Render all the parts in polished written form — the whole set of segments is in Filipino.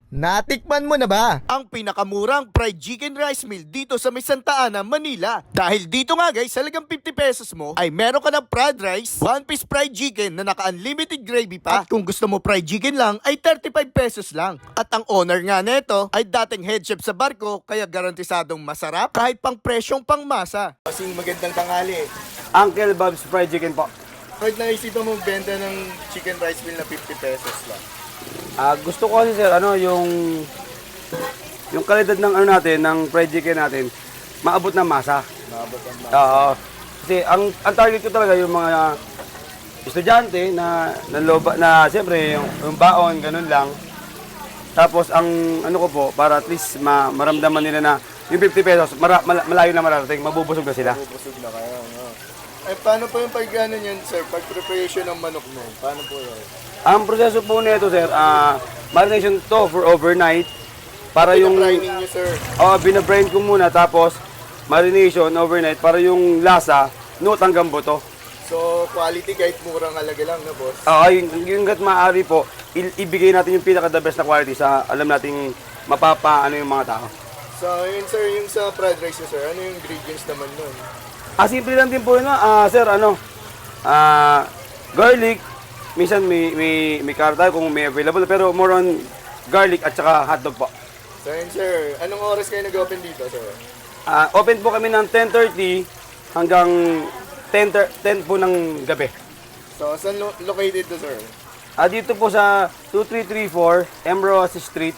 Natikman mo na ba? Ang pinakamurang fried chicken rice meal dito sa may Santa Ana, Manila. Dahil dito nga guys, sa halagang 50 pesos mo ay meron ka ng fried rice, 1 piece fried chicken na naka-unlimited gravy pa. At kung gusto mo fried chicken lang ay 35 pesos lang. At ang owner nga neto ay dating head chef sa barko kaya garantisadong masarap kahit pang presyong pangmasa. Kasing magandang tanghali. Uncle Bob's Fried Chicken po. Kahit naisipan mong benta ng chicken rice meal na 50 pesos lang. Gusto ko kasi sir, yung kalidad ng natin, ng fried chicken natin, maabot ng masa. Maabot ang Oo. Kasi ang target ko talaga yung mga estudyante na siyempre yung baon, ganun lang. Tapos ang ano ko po, para at least maramdaman nila na yung 50 pesos, malayo na mararating, mabubusog na sila. Busog na kayo, no? Eh, paano po yung pag-ano yun, sir? Pag-preparation ng manok mo, paano po yun? Ang proseso po nito sir, marination to for overnight. Para yung Pinabrining nyo, sir. binabrain ko muna tapos marination overnight para yung lasa note hanggang buto. So, quality kahit murang halaga lang, na boss? Yung gat maaari po, ibigay natin yung pinaka the best na quality sa alam nating ano yung mga tao. So, yun, sir, yung sa fried rice nyo, sir, ano yung ingredients naman nun? Simple lang din po yun, sir, garlic, minsan may carrot tayo kung may available, pero more on garlic at saka hotdog po. So, yun, sir, anong oras kayo nag-open dito, sir? Open po kami ng 10:30 hanggang 10 po ng gabi. So, saan located to, sir? Dito po sa 2334 Emrose Street,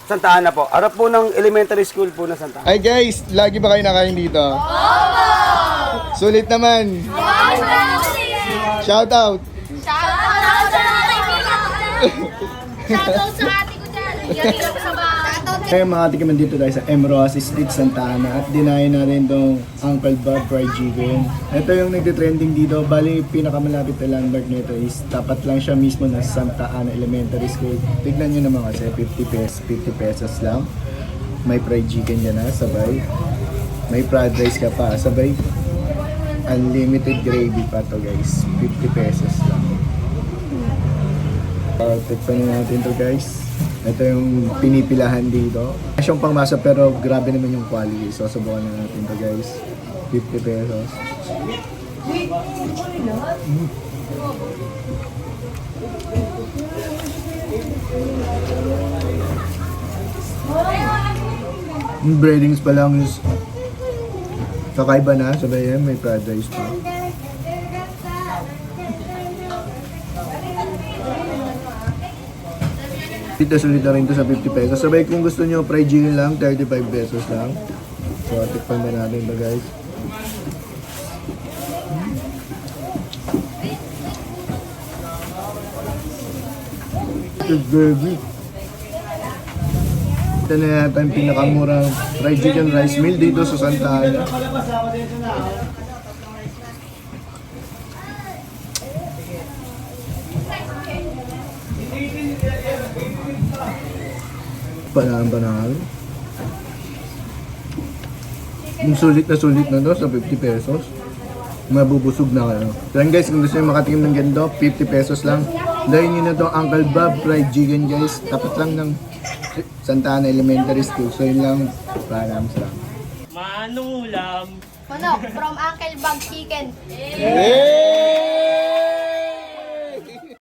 Santa Ana po. Harap po ng elementary school po na Santa Ana. Ay guys, lagi ba kayo nakain dito? Sulit naman. Shout out. Shoutout sa ate ko dyan. Yan lang sa bahay. Ngayon mga tikiman dito tayo sa Emrose Street, Santa Ana. At dinayin natin itong Uncle Bob Fried Chicken. Ito yung nagtitrending dito. Bali, pinakamalapit na landmark nito is tapat lang siya mismo na Santa Ana Elementary School. Tignan nyo naman kasi 50 pesos lang. May fried chicken yan na, sabay. May fried rice ka pa, sabay. Unlimited gravy pa to guys. 50 pesos lang. Tikpan na natin to guys. Ito yung pinipilahan dito. Yung pangmasa pero grabe naman yung quality. So subukan na natin to guys. 50 pesos. Yung breadings pa lang is kakaiba na. Sabay yan, may fried rice pa. Sulit na rin to sa 50 pesos. Sabay kung gusto nyo fried chicken lang, 35 pesos lang. So, tikpan na natin ito guys. It's very ito na yata yung pinakamurang fried chicken rice meal dito sa Santa Ana. Panahal. Yung sulit na to sa 50 pesos. Mabubusog na kayo. So yun guys, kung gusto nyo makatikim ng ganito, 50 pesos lang. Dahil nyo na to Uncle Bob Fried Chicken guys. Tapat lang ng Santa Ana Elementary School. So yun lang, params lang. Manong ulam. Manok from Uncle Bob Chicken. Hey!